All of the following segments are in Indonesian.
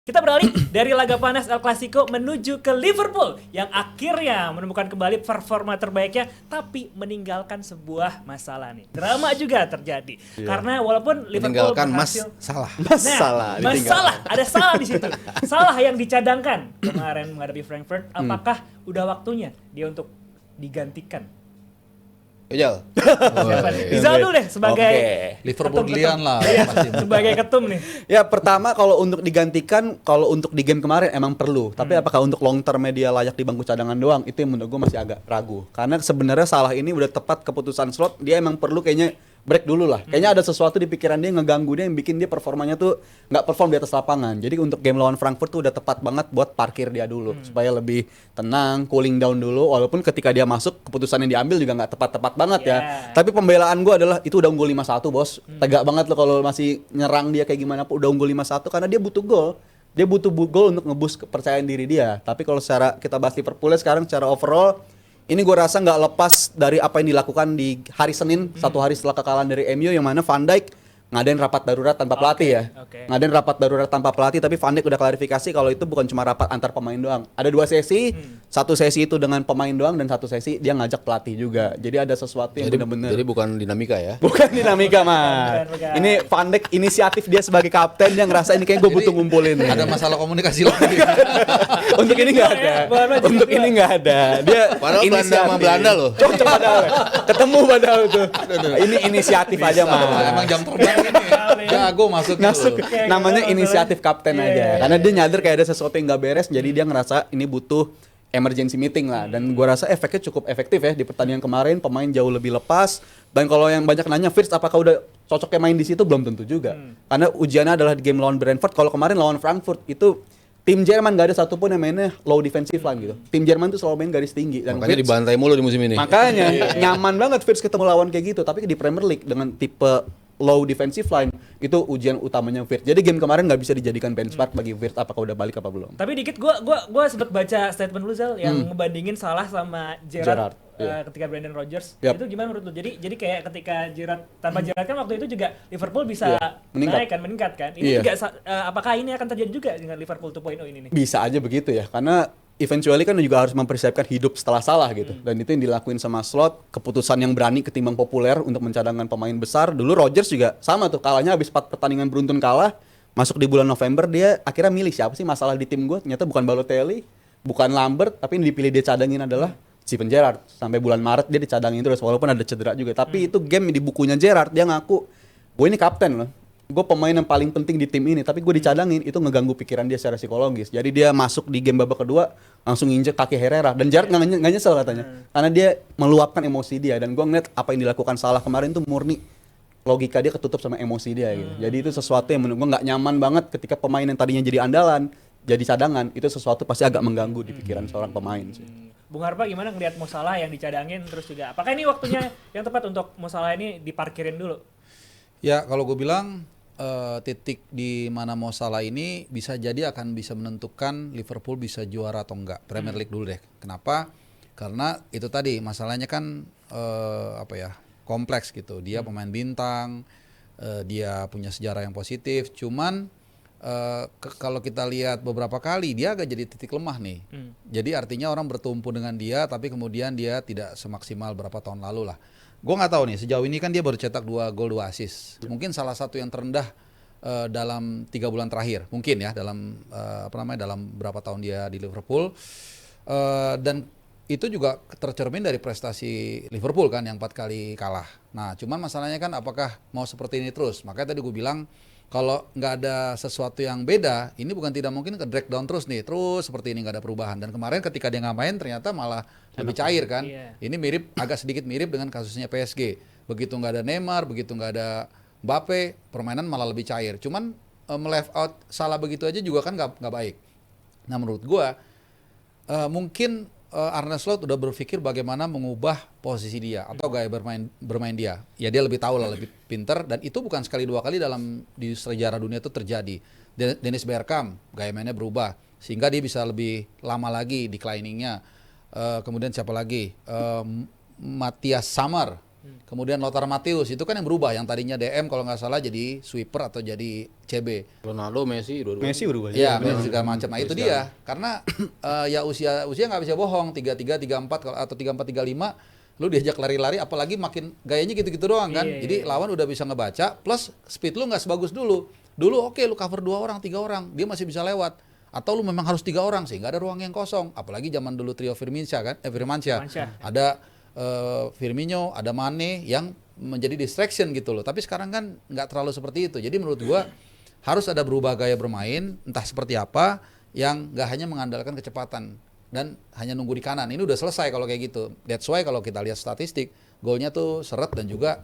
Kita beralih dari laga panas El Clasico menuju ke Liverpool yang akhirnya menemukan kembali performa terbaiknya tapi meninggalkan sebuah masalah nih. Drama juga terjadi. Karena walaupun Liverpool berhasil salah. Ada salah di situ. Salah yang dicadangkan kemarin menghadapi Frankfurt, apakah udah waktunya dia untuk digantikan? Ujal. Siapa nih? Rizal dulu deh sebagai Liverpoolian lah. sebagai ketum nih. Ya pertama kalau untuk digantikan, kalau untuk di game kemarin emang perlu. Tapi apakah untuk long term media layak di bangku cadangan doang, itu yang menurut gue masih agak ragu. Karena sebenarnya salah ini udah tepat keputusan Slot, dia emang perlu kayaknya break dulu lah. Kayaknya ada sesuatu di pikiran dia yang ngeganggu dia, yang bikin dia performanya tuh nggak perform di atas lapangan. Jadi untuk game lawan Frankfurt tuh udah tepat banget buat parkir dia dulu supaya lebih tenang, cooling down dulu. Walaupun ketika dia masuk keputusan yang diambil juga nggak tepat-tepat banget ya. Tapi pembelaan gue adalah itu udah unggul 5-1 bos. Tegak banget lo kalau masih nyerang dia kayak gimana pun udah unggul 5-1 karena dia butuh gol. Dia butuh gol untuk ngeboost kepercayaan diri dia. Tapi kalau secara kita bahas Liverpool sekarang secara overall, ini gue rasa nggak lepas dari apa yang dilakukan di hari Senin, satu hari setelah kekalahan dari MU, yang mana Van Dijk ngadain rapat darurat tanpa pelatih ya. Ngadain rapat darurat tanpa pelatih, tapi Van Dijk udah klarifikasi kalau itu bukan cuma rapat antar pemain doang. Ada 2 sesi, satu sesi itu dengan pemain doang dan satu sesi dia ngajak pelatih juga. Jadi ada sesuatu yang benar-benar. Jadi bukan dinamika ya? Bukan dinamika mah. Ini Van Dijk inisiatif dia sebagai kapten, dia ngerasa ini kayak gue butuh ngumpulin. Ada masalah komunikasi lagi. Untuk ini nggak ada. Untuk ini nggak ada. Dia padahal Belanda sama Belanda loh. Cocok padahal. Ketemu padahal tuh. Ini inisiatif aja mah. Emang jam terbang ini. Jago masuk. Namanya inisiatif kapten aja. Karena dia nyadar kayak ada sesuatu yang nggak beres, jadi dia ngerasa ini butuh emergency meeting lah. Dan gua rasa efeknya cukup efektif ya di pertandingan kemarin. Pemain jauh lebih lepas. Dan kalau yang banyak nanya First apakah udah cocoknya main di situ, belum tentu juga. Karena ujiannya adalah di game lawan Brentford. Kalau kemarin lawan Frankfurt itu tim Jerman gak ada satupun yang mainnya low defensive line gitu. Tim Jerman tuh selalu main garis tinggi. Dan makanya dibantai mulu di musim ini. Makanya nyaman banget First ketemu lawan kayak gitu. Tapi di Premier League dengan tipe low defensive line itu ujian utamanya Wirtz. Jadi game kemarin nggak bisa dijadikan benchmark bagi Wirtz apakah udah balik apa belum. Tapi dikit gua sempat baca statement lu Zal yang ngebandingin Salah sama Gerrard ketika Brendan Rodgers. Itu gimana menurut lu? Jadi kayak ketika Gerrard tanpa Gerrard kan waktu itu juga Liverpool bisa meningkat kan. Ini juga apakah ini akan terjadi juga dengan Liverpool 2.0 ini nih? Bisa aja begitu ya. Karena eventually kan juga harus mempersiapkan hidup setelah Salah gitu. Dan itu yang dilakuin sama Slot, keputusan yang berani ketimbang populer untuk mencadangkan pemain besar. Dulu Rodgers juga sama tuh, kalahnya habis 4 pertandingan beruntun kalah, masuk di bulan November dia akhirnya milih siapa sih masalah di tim gue. Ternyata bukan Balotelli, bukan Lambert, tapi yang dipilih dia cadangin adalah Steven Gerrard. Sampai bulan Maret dia dicadangin terus walaupun ada cedera juga. Tapi itu game di bukunya Gerrard, dia ngaku, gue ini kapten loh. Gue pemain yang paling penting di tim ini, tapi gue dicadangin, itu ngeganggu pikiran dia secara psikologis. Jadi dia masuk di game babak kedua, langsung injek kaki Herrera. Dan Gerrard nggak nyesel katanya. Karena dia meluapkan emosi dia. Dan gue ngeliat apa yang dilakukan Salah kemarin tuh murni logika dia ketutup sama emosi dia gitu. Jadi itu sesuatu yang menurut gue nggak nyaman banget ketika pemain yang tadinya jadi andalan, jadi cadangan, itu sesuatu pasti agak mengganggu di pikiran seorang pemain sih. Bung Harpa gimana ngeliat Mo Salah yang dicadangin terus juga? Apakah ini waktunya yang tepat untuk Mo Salah ini diparkirin dulu? Ya kalau gue bilang titik di mana Mo Salah ini bisa jadi akan bisa menentukan Liverpool bisa juara atau enggak Premier League dulu deh. Kenapa? Karena itu tadi masalahnya kan kompleks gitu. Dia pemain bintang, dia punya sejarah yang positif. Cuman kalau kita lihat beberapa kali dia agak jadi titik lemah nih. Jadi artinya orang bertumpu dengan dia, tapi kemudian dia tidak semaksimal berapa tahun lalu lah. Gue nggak tahu nih, sejauh ini kan dia baru cetak 2 gol 2 assist. Mungkin salah satu yang terendah dalam 3 bulan terakhir. Mungkin ya dalam dalam berapa tahun dia di Liverpool. Dan itu juga tercermin dari prestasi Liverpool kan yang 4 kali kalah. Nah cuman masalahnya kan apakah mau seperti ini terus. Makanya tadi gue bilang kalau nggak ada sesuatu yang beda, ini bukan tidak mungkin ke drag down terus seperti ini nggak ada perubahan. Dan kemarin ketika dia nggak main ternyata malah lebih cair kan. Ini agak sedikit mirip dengan kasusnya PSG. Begitu nggak ada Neymar, begitu nggak ada Mbappe, permainan malah lebih cair. Cuman left out Salah begitu aja juga kan nggak baik. Nah menurut gua mungkin Arne Slot udah berpikir bagaimana mengubah posisi dia atau gaya bermain dia. Ya dia lebih tahu lah, lebih pinter, dan itu bukan sekali 2 kali di sejarah dunia itu terjadi. Dennis Bergkamp gaya mainnya berubah sehingga dia bisa lebih lama lagi decliningnya. Kemudian siapa lagi? Matthias Sammer Kemudian Lothar Matthäus itu kan yang berubah, yang tadinya DM kalau nggak salah jadi sweeper atau jadi CB. Ronaldo, Messi, dua-duanya. Messi berubah. Iya, benar segala macam. Nah, itu dia. Karena ya usia nggak bisa bohong, 33, 34 atau 34, 35 lu diajak lari-lari apalagi makin gayanya gitu-gitu doang kan. Iya, Jadi lawan udah bisa ngebaca plus speed lu nggak sebagus dulu. Dulu oke, lu cover 2 orang, 3 orang, dia masih bisa lewat. Atau lu memang harus 3 orang sehingga ada ruang yang kosong. Apalagi zaman dulu trio Firmansyah kan, Firmansyah. Ada Firmino, ada Mane yang menjadi distraction gitu loh. Tapi sekarang kan nggak terlalu seperti itu. Jadi menurut gua harus ada berubah gaya bermain, entah seperti apa, yang nggak hanya mengandalkan kecepatan dan hanya nunggu di kanan. Ini udah selesai kalau kayak gitu. That's why kalau kita lihat statistik, golnya tuh seret dan juga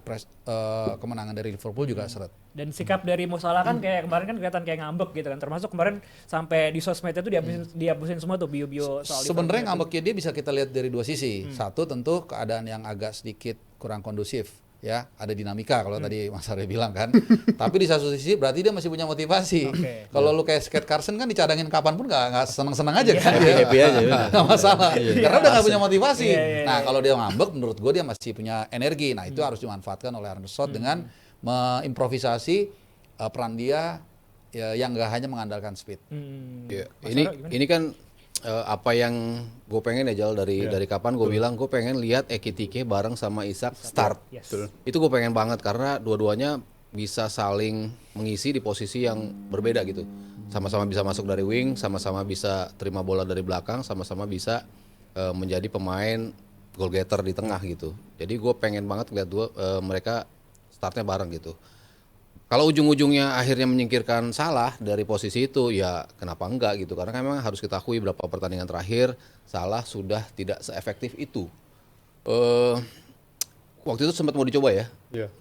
kemenangan dari Liverpool juga seret. Dan sikap dari Mo Salah kan kayak kemarin kan kelihatan kayak ngambek gitu kan. Termasuk kemarin sampai di sosmednya tuh dihapusin semua tuh bio-bio soal Sebenarnya ngambeknya dia bisa kita lihat dari 2 sisi. Satu tentu keadaan yang agak sedikit kurang kondusif. Ya, ada dinamika kalau tadi Mas Arya bilang kan. Tapi di satu sisi berarti dia masih punya motivasi. Kalau lu kayak Scott Carson kan dicadangin kapan pun nggak senang-senang aja kan dia. Happy aja. Nggak masalah. Karena udah nggak punya motivasi. Nah, kalau dia ngambek menurut gue dia masih punya energi. Nah, itu harus dimanfaatkan oleh Arne Slot dengan mengimprovisasi peran dia yang nggak hanya mengandalkan speed. Ya, ini kan apa yang gue pengen ya Jal dari kapan gue bilang gue pengen lihat Ekitike bareng sama Isak start. Itu gue pengen banget karena dua-duanya bisa saling mengisi di posisi yang berbeda gitu. Sama-sama bisa masuk dari wing, sama-sama bisa terima bola dari belakang, sama-sama bisa menjadi pemain goal getter di tengah gitu. Jadi gue pengen banget lihat mereka startnya bareng gitu. Kalau ujung-ujungnya akhirnya menyingkirkan Salah dari posisi itu, ya kenapa enggak gitu. Karena memang harus kita akui beberapa pertandingan terakhir Salah sudah tidak seefektif itu. Waktu itu sempat mau dicoba ya,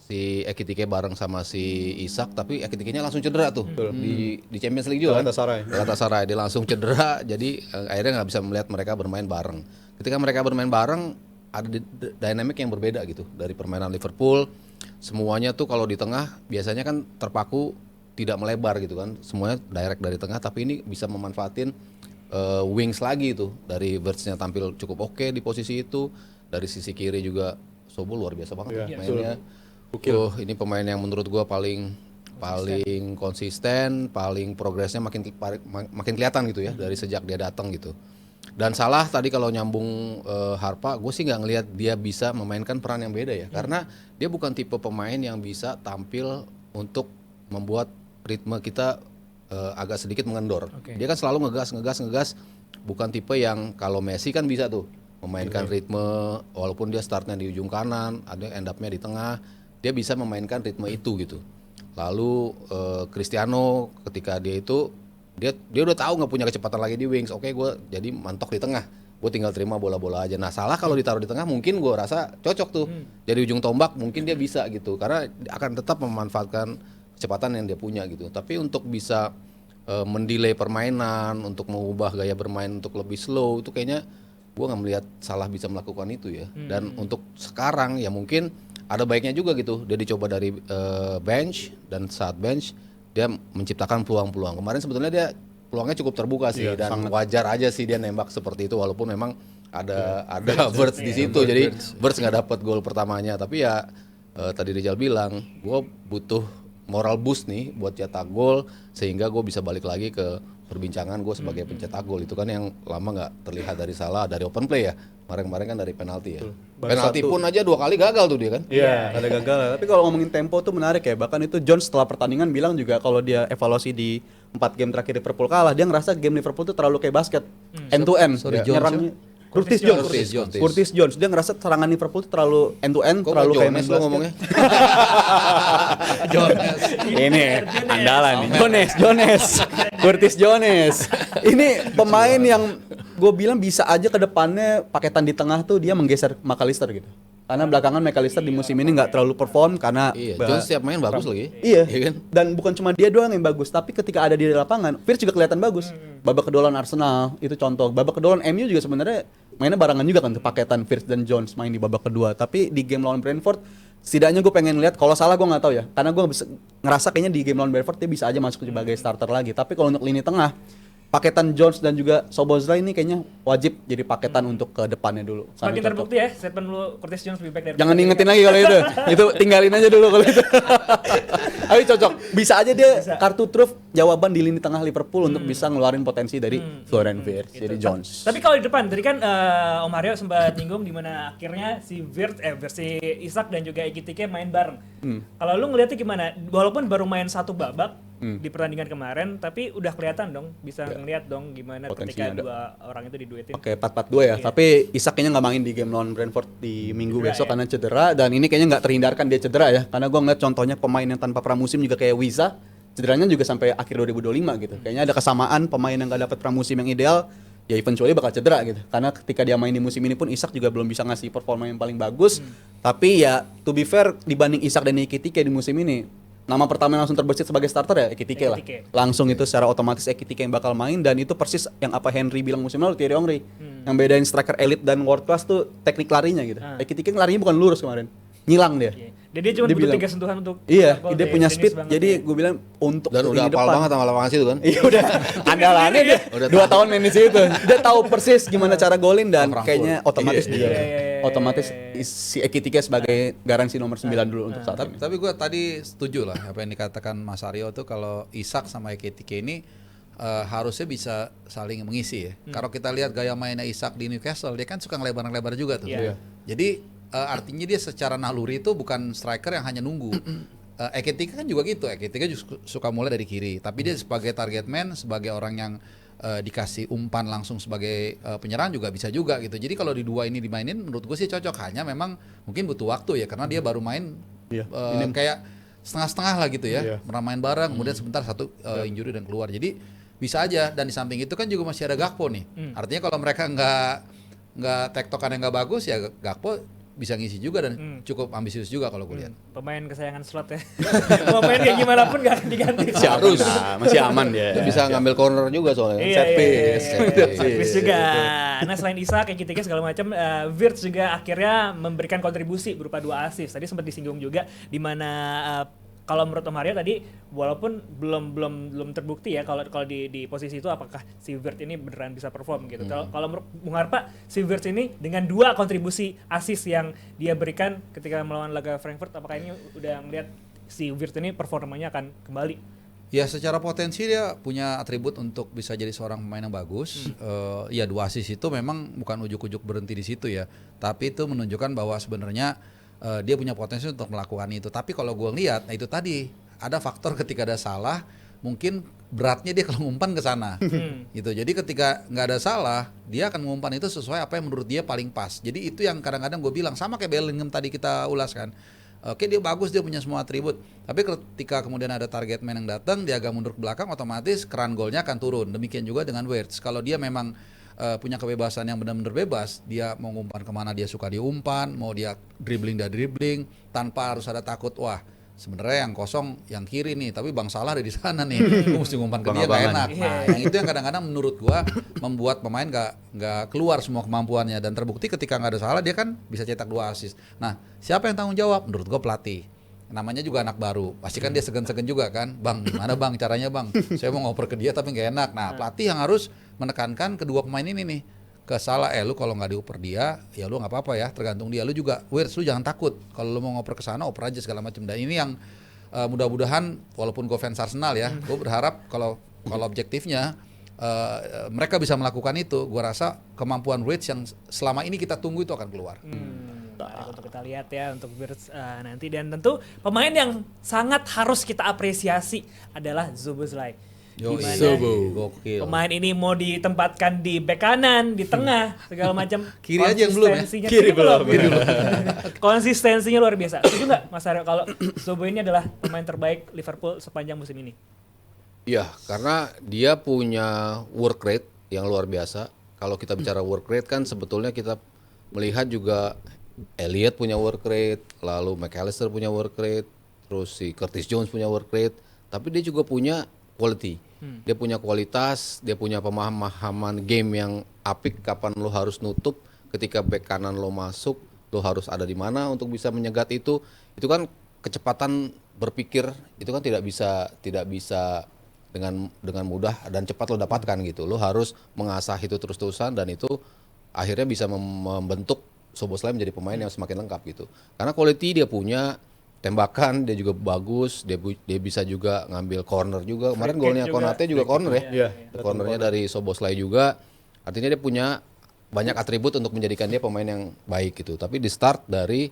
si Ekitike bareng sama si Isak, tapi Ekitike-nya langsung cedera tuh di Champions League juga kan. Galatasaray dia langsung cedera, jadi akhirnya nggak bisa melihat mereka bermain bareng. Ketika mereka bermain bareng, ada dynamic yang berbeda gitu dari permainan Liverpool. Semuanya tuh kalau di tengah biasanya kan terpaku tidak melebar gitu kan, semuanya direct dari tengah, tapi ini bisa memanfaatin wings lagi tuh. Dari Wirtz-nya tampil cukup oke di posisi itu, dari sisi kiri juga Sobo luar biasa banget mainnya. Ini pemain yang menurut gua paling konsisten, paling progresnya makin kelihatan gitu ya dari sejak dia datang gitu. Dan Salah tadi kalau nyambung Harpa, gue sih nggak ngelihat dia bisa memainkan peran yang beda ya, karena dia bukan tipe pemain yang bisa tampil untuk membuat ritme kita agak sedikit mengendor. Dia kan selalu ngegas, bukan tipe yang kalau Messi kan bisa tuh memainkan ritme, walaupun dia startnya di ujung kanan, ada end up-nya di tengah, dia bisa memainkan ritme itu gitu. Lalu Cristiano ketika dia itu dia udah tahu nggak punya kecepatan lagi di wings, oke gue jadi mantok di tengah, gue tinggal terima bola-bola aja. Nah Salah kalau ditaruh di tengah mungkin gue rasa cocok tuh, jadi ujung tombak mungkin dia bisa gitu, karena akan tetap memanfaatkan kecepatan yang dia punya gitu. Tapi untuk bisa mendelay permainan, untuk mengubah gaya bermain untuk lebih slow, itu kayaknya gue nggak melihat Salah bisa melakukan itu ya. Dan untuk sekarang ya mungkin ada baiknya juga gitu, dia dicoba dari bench, dan saat bench dia menciptakan peluang-peluang. Kemarin sebetulnya dia peluangnya cukup terbuka sih, dan wajar aja sih dia nembak seperti itu, walaupun memang ada Wirtz di situ. Jadi Wirtz nggak dapat gol pertamanya, tapi ya tadi Rizal bilang, gue butuh moral boost nih buat cetak gol sehingga gue bisa balik lagi ke perbincangan gue sebagai pencetak gol. Itu kan yang lama nggak terlihat dari Salah, dari open play ya. Kemarin kan dari penalti ya. Penalti pun aja 2 kali gagal tuh dia kan. Iya, ada gagal. Tapi kalau ngomongin tempo tuh menarik ya. Bahkan itu John setelah pertandingan bilang juga kalau dia evaluasi di 4 game terakhir Liverpool kalah, dia ngerasa game Liverpool tuh terlalu kayak basket. End to end. Nyerangnya Curtis Jones. Dia ngerasa serangan Liverpool tuh terlalu end to end, terlalu kayak main basket. Ngomongnya. Jones. Ini andalan nih. Jones. Curtis Jones. Ini pemain yang gue bilang bisa aja ke depannya paketan di tengah tuh dia menggeser McAllister gitu. Karena belakangan McAllister di musim ini nggak terlalu perform karena Jones setiap main bagus lagi. Iya kan? Dan bukan cuma dia doang yang bagus, tapi ketika ada di lapangan, Wirtz juga kelihatan bagus. Babak kedua lawan Arsenal itu contoh. Babak kedua lawan MU juga sebenarnya mainnya barengan juga kan tuh paketan Wirtz dan Jones main di babak kedua. Tapi di game lawan Brentford setidaknya gue pengen lihat, kalau Salah gue nggak tahu ya, karena gue ngerasa kayaknya di game lawan Brentford dia bisa aja masuk sebagai starter lagi. Tapi kalau untuk lini tengah paketan Jones dan juga Szoboszlai ini kayaknya wajib jadi paketan untuk ke depannya dulu. Semakin terbukti ya, statement lu Curtis Jones lebih baik dari. Jangan ingetin lagi kalau itu. Itu tinggalin aja dulu kalau itu. Tapi cocok. Bisa aja dia kartu truf jawaban di lini tengah Liverpool untuk bisa ngeluarin potensi dari Florian Wirtz, jadi Jones. Tapi kalau di depan, tadi kan Om Aryo sempat nyinggung di mana akhirnya si si Isak dan juga Ekitike main bareng. Kalau lu ngeliatnya gimana? Walaupun baru main satu babak di pertandingan kemarin, tapi udah kelihatan dong, bisa ngeliat dong gimana ketika dua orang itu diduetin. Oke, 4-4-2 ya. Tapi Isak kayaknya nggak main di game lawan Brentford di minggu besok karena cedera, dan ini kayaknya nggak terhindarkan dia cedera ya. Karena gua ngeliat contohnya pemain yang tanpa pramusim juga kayak Wiza, cederanya juga sampai akhir 2025 gitu. Kayaknya ada kesamaan pemain yang nggak dapat pramusim yang ideal, ya eventually bakal cedera gitu. Karena ketika dia main di musim ini pun Isak juga belum bisa ngasih performa yang paling bagus. Tapi ya to be fair, dibanding Isak dan Ekitike di musim ini, nama pertama yang langsung terbesit sebagai starter ya Ekitike lah. Langsung itu secara otomatis Ekitike yang bakal main, dan itu persis yang apa Henry bilang musim lalu, Thierry Henry. Yang bedain striker elite dan world class tuh teknik larinya gitu. Ekitike larinya bukan lurus kemarin, nyilang dia. Jadi dia cuma butuh 3 sentuhan untuk iya, dia punya speed. Jadi gue bilang untuk dan udah hafal banget sama lapangan situ kan. Iya udah andalannya dia. Udah 2 tahun main di situ. Dia tahu persis gimana cara golin, dan kayaknya otomatis dia. Otomatis si Ekitike sebagai garansi nomor 9 dulu untuk saat ini. Tapi gue tadi setuju lah apa yang dikatakan Mas Aryo tuh, kalau Isak sama Ekitike ini harusnya bisa saling mengisi ya. Kalau kita lihat gaya mainnya Isak di Newcastle, dia kan suka ngelebar-ngelebar juga tuh. Jadi artinya dia secara naluri itu bukan striker yang hanya nunggu. Ekitike kan juga gitu. Ekitike suka mulai dari kiri, tapi dia sebagai target man, sebagai orang yang dikasih umpan langsung sebagai penyerang juga bisa juga gitu. Jadi kalau di dua ini dimainin, menurut gue sih cocok. Hanya memang mungkin butuh waktu ya, karena dia baru main kayak setengah-setengah lah gitu ya. Pernah main bareng, kemudian sebentar satu injury dan keluar. Jadi bisa aja. Dan di samping itu kan juga masih ada Gakpo nih. Artinya kalau mereka nggak tektokan yang nggak bagus ya, Gakpo bisa ngisi juga dan cukup ambisius juga kalau gue lihat. Pemain kesayangan slot ya. Mau main kayak gimana pun gak akan diganti. Harus. Masih aman dia. Dia bisa ngambil corner juga soalnya. Set piece juga. Nah selain Isak, Ekitike segala macam, Wirtz juga akhirnya memberikan kontribusi berupa 2 assist. Tadi sempat disinggung juga di mana kalau menurut Om Aryo tadi, walaupun belum terbukti ya kalau di posisi itu apakah si Wirtz ini beneran bisa perform gitu. Kalau menurut Bung Harpa, si Wirtz ini dengan 2 kontribusi assist yang dia berikan ketika melawan laga Frankfurt, apakah ini udah melihat si Wirtz ini performanya akan kembali? Ya secara potensi dia punya atribut untuk bisa jadi seorang pemain yang bagus. Ya 2 assist itu memang bukan ujuk-ujuk berhenti di situ ya, tapi itu menunjukkan bahwa sebenarnya dia punya potensi untuk melakukan itu. Tapi kalau gue lihat, nah itu tadi ada faktor ketika ada salah, mungkin beratnya dia kalau ngumpan ke sana, gitu. Jadi ketika nggak ada salah, dia akan ngumpan itu sesuai apa yang menurut dia paling pas. Jadi itu yang kadang-kadang gue bilang sama kayak Bellingham tadi kita ulas kan. Oke, dia bagus, dia punya semua atribut. Tapi ketika kemudian ada target man yang datang, dia agak mundur ke belakang, otomatis keran golnya akan turun. Demikian juga dengan Wirtz. Kalau dia memang punya kebebasan yang benar-benar bebas, dia mau ngumpan kemana dia suka diumpan, mau dia dribbling tanpa harus ada takut, wah sebenarnya yang kosong yang kiri nih, tapi Bang Salah ada di sana nih, gue mesti ngumpan ke dia gak enak. Nah yang itu yang kadang-kadang menurut gua membuat pemain gak keluar semua kemampuannya, dan terbukti ketika gak ada salah dia kan bisa cetak 2 assist. Nah siapa yang tanggung jawab? Menurut gua pelatih. Namanya juga anak baru, pasti kan dia segan-segan juga kan, Bang gimana Bang caranya Bang, saya mau ngoper ke dia tapi gak enak. Nah pelatih yang harus menekankan kedua pemain ini nih, ke Salah, lu kalau nggak dioper dia, ya lu nggak apa-apa ya, tergantung dia. Lu juga, Wirtz, lu jangan takut, kalau lu mau ngoper ke sana, oper aja segala macam. Dan ini yang mudah-mudahan, walaupun gue fans Arsenal ya, gue berharap kalau objektifnya mereka bisa melakukan itu, gue rasa kemampuan Wirtz yang selama ini kita tunggu itu akan keluar. Untuk kita lihat ya untuk Wirtz nanti. Dan tentu pemain yang sangat harus kita apresiasi adalah Szoboszlai. Pemain ini mau ditempatkan di bek kanan, di tengah, segala macam. Kiri aja yang belum ya? Kiri belum. Konsistensinya luar biasa. Setuju nggak Mas Aryo kalau Zobo ini adalah pemain terbaik Liverpool sepanjang musim ini? Iya, karena dia punya work rate yang luar biasa. Kalau kita bicara work rate kan sebetulnya kita melihat juga Elliot punya work rate, lalu McAllister punya work rate, terus si Curtis Jones punya work rate, tapi dia juga punya quality. Dia punya kualitas, dia punya pemahaman game yang apik, kapan lo harus nutup, ketika back kanan lo masuk, lo harus ada di mana untuk bisa menyegat itu. Itu kan kecepatan berpikir, itu kan tidak bisa dengan mudah dan cepat lo dapatkan gitu. Lo harus mengasah itu terus-terusan dan itu akhirnya bisa membentuk Szoboszlai menjadi pemain yang semakin lengkap gitu. Karena quality dia punya, tembakan dia juga bagus, dia bisa juga ngambil corner juga. Kemarin golnya Konate juga corner ya. Cornernya dari Szoboszlai juga. Artinya dia punya banyak atribut untuk menjadikan dia pemain yang baik gitu. Tapi di start dari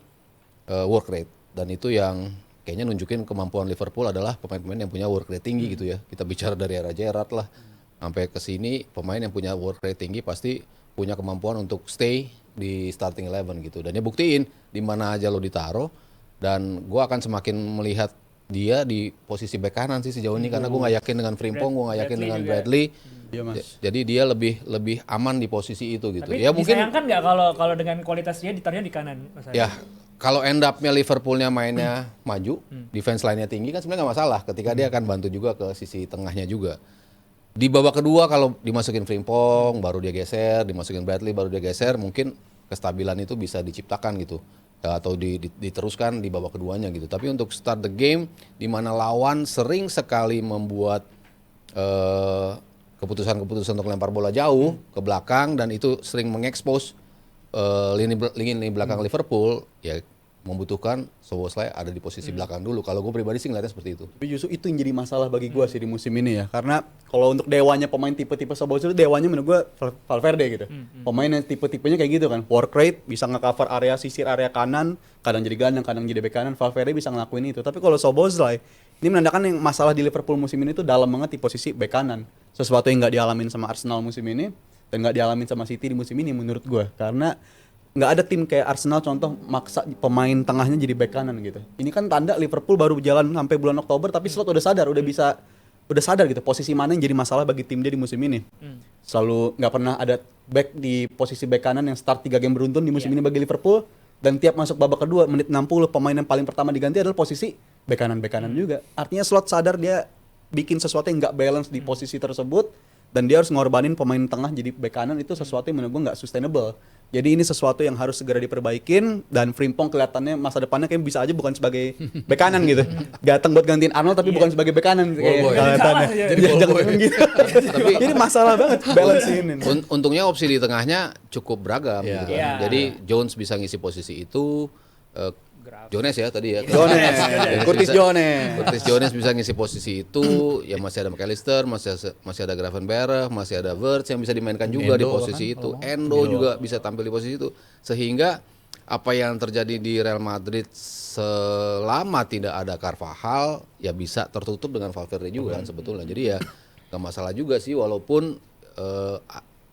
work rate dan itu yang kayaknya nunjukin kemampuan Liverpool adalah pemain-pemain yang punya work rate tinggi gitu ya. Kita bicara dari era Gerrard lah sampai ke sini, pemain yang punya work rate tinggi pasti punya kemampuan untuk stay di starting 11 gitu. Dan dia buktiin di mana aja lo ditaruh, dan gue akan semakin melihat dia di posisi bek kanan sih sejauh ini karena gue nggak yakin dengan Frimpong, gue nggak yakin dengan Bradley. Iya, Mas. Jadi dia lebih aman di posisi itu gitu. Tapi ya mungkin disayangkan nggak kalau dengan kualitas dia ditaruhnya di kanan, Mas Adi? Ya, kalau end up-nya Liverpoolnya mainnya maju, defense line-nya tinggi kan sebenarnya nggak masalah ketika dia akan bantu juga ke sisi tengahnya juga. Di babak kedua kalau dimasukin Frimpong, baru dia geser, dimasukin Bradley, baru dia geser, mungkin kestabilan itu bisa diciptakan gitu. Atau diteruskan di babak keduanya gitu. Tapi untuk start the game, di mana lawan sering sekali membuat keputusan-keputusan untuk lempar bola jauh ke belakang, dan itu sering mengekspos lini belakang Liverpool, ya membutuhkan Szoboszlai ada di posisi belakang dulu. Kalau gue pribadi sih ngeliatnya seperti itu. Tapi justru itu yang jadi masalah bagi gue sih di musim ini ya. Karena kalau untuk dewanya pemain tipe-tipe Szoboszlai itu dewanya menurut gue Valverde gitu. Pemain yang tipe-tipenya kayak gitu kan. Work rate, bisa nge-cover area sisir area kanan, kadang jadi gelandang, kadang jadi bek kanan. Valverde bisa ngelakuin itu. Tapi kalau Szoboszlai, ini menandakan yang masalah di Liverpool musim ini tuh dalam banget di posisi bek kanan. Sesuatu yang nggak dialamin sama Arsenal musim ini dan nggak dialamin sama City di musim ini menurut gue. Karena nggak ada tim kayak Arsenal contoh maksa pemain tengahnya jadi bek kanan gitu. Ini kan tanda Liverpool baru berjalan sampai bulan Oktober tapi Slot udah sadar, udah sadar gitu posisi mana yang jadi masalah bagi tim dia di musim ini. Selalu nggak pernah ada back di posisi bek kanan yang start 3 game beruntun di musim ini bagi Liverpool, dan tiap masuk babak kedua menit 60 pemain yang paling pertama diganti adalah posisi bek kanan juga. Artinya Slot sadar dia bikin sesuatu yang nggak balance di posisi tersebut, dan dia harus ngorbanin pemain tengah jadi bek kanan. Itu sesuatu yang menurut gue nggak sustainable. Jadi ini sesuatu yang harus segera diperbaikin, dan Frimpong kelihatannya masa depannya kayak bisa aja bukan sebagai bek kanan gitu. Datang buat gantiin Arnold tapi bukan sebagai bek kanan kayak kelihatannya. Jadi gitu. Tapi ini masalah banget balance ini. Untungnya opsi di tengahnya cukup beragam gitu kan. Jadi Jones bisa ngisi posisi itu, Jones ya tadi ya. Curtis Jones bisa ngisi posisi itu, ya masih ada McAllister, masih ada Gravenberch, masih ada Wirtz yang bisa dimainkan juga di posisi itu. Endo juga bisa tampil di posisi itu. Sehingga apa yang terjadi di Real Madrid selama tidak ada Carvajal ya bisa tertutup dengan Valverde juga kan sebetulnya. Jadi ya gak masalah juga sih, walaupun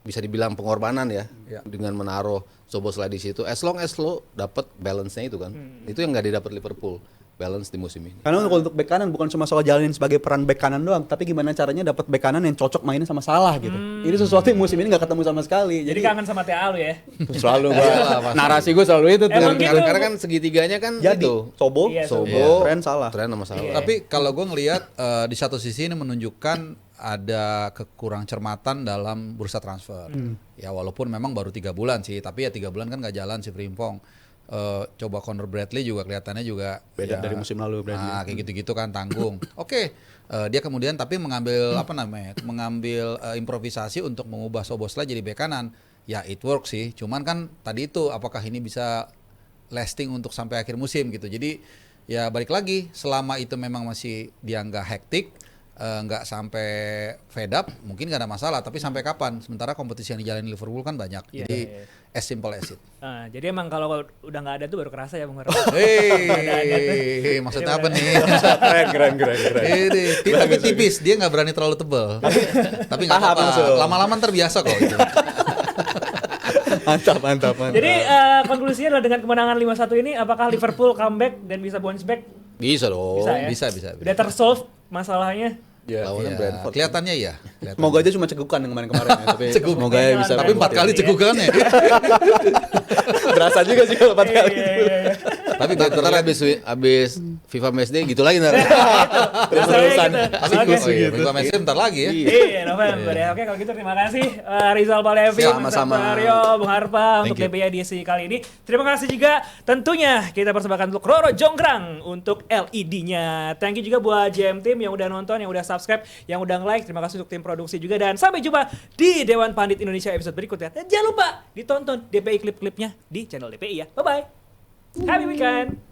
bisa dibilang pengorbanan ya dengan menaruh Szoboszlai di situ. As long as lo dapat balance-nya itu kan. Itu yang nggak didapat Liverpool, balance di musim ini. Karena untuk bek kanan bukan cuma soal jalanin sebagai peran bek kanan doang, tapi gimana caranya dapat bek kanan yang cocok mainnya sama Salah gitu. Ini sesuatu yang musim ini nggak ketemu sama sekali. Jadi kangen sama TA lu ya. Selalu gua narasi gue selalu itu tuh. Karena kan segitiganya kan itu. Sobo, Trent Salah. Tapi kalau gue ngelihat di satu sisi ini menunjukkan ada kekurang cermatan dalam bursa transfer. Ya walaupun memang baru 3 bulan sih, tapi ya 3 bulan kan nggak jalan si Frimpong. Coba Conor Bradley juga kelihatannya juga beda dari musim lalu Bradley. Nah, kayak gitu-gitu kan tanggung. Oke, dia kemudian tapi mengambil mengambil improvisasi untuk mengubah Szoboszlai jadi bek kanan. Ya it works sih. Cuman kan tadi itu apakah ini bisa lasting untuk sampai akhir musim gitu. Jadi ya balik lagi, selama itu memang masih dia nggak hektik, nggak sampai fed up, mungkin nggak ada masalah. Tapi sampai kapan? Sementara kompetisi yang dijalani Liverpool kan banyak. Jadi as simple as it. Nah, jadi emang kalau udah nggak ada tuh baru kerasa ya Bung Herman. Hei, maksudnya apa nih? Keren. Tapi tipis, dia nggak berani terlalu tebal. Tapi nggak apa-apa. Lama-lama terbiasa kok. Itu. Mantap. Jadi konklusinya adalah dengan kemenangan 5-1 ini, apakah Liverpool comeback dan bisa bounce back? Bisa dong. Bisa ya? Bisa. Udah tersolve masalahnya. Lawannya Brentford. Kelihatannya iya. Semoga aja cuma cegukan yang kemarin ya. Tapi semoga ya bisa. Tapi 4 kali cegukannya. Berasa juga sih kalau 4 kali. Iya. Tapi ntar abis FIFA Matchday gitu lagi ntar. Terus-terusan. FIFA Matchday bentar lagi ya. Iya, November ya. Oke, kalau gitu terima kasih Rizal Palevi, Sama-sama. Mas Aryo, Bung Harpa untuk DPI edisi kali ini. Terima kasih juga tentunya kita persembahkan untuk Roro Jonggrang untuk LED-nya. Thank you juga buat JM Team yang udah nonton, yang udah subscribe, yang udah like. Terima kasih untuk tim produksi juga dan sampai jumpa di Dewan Pandit Indonesia episode berikutnya. Dan jangan lupa ditonton DPI klip-klipnya di channel DPI ya. Bye bye. Happy weekend.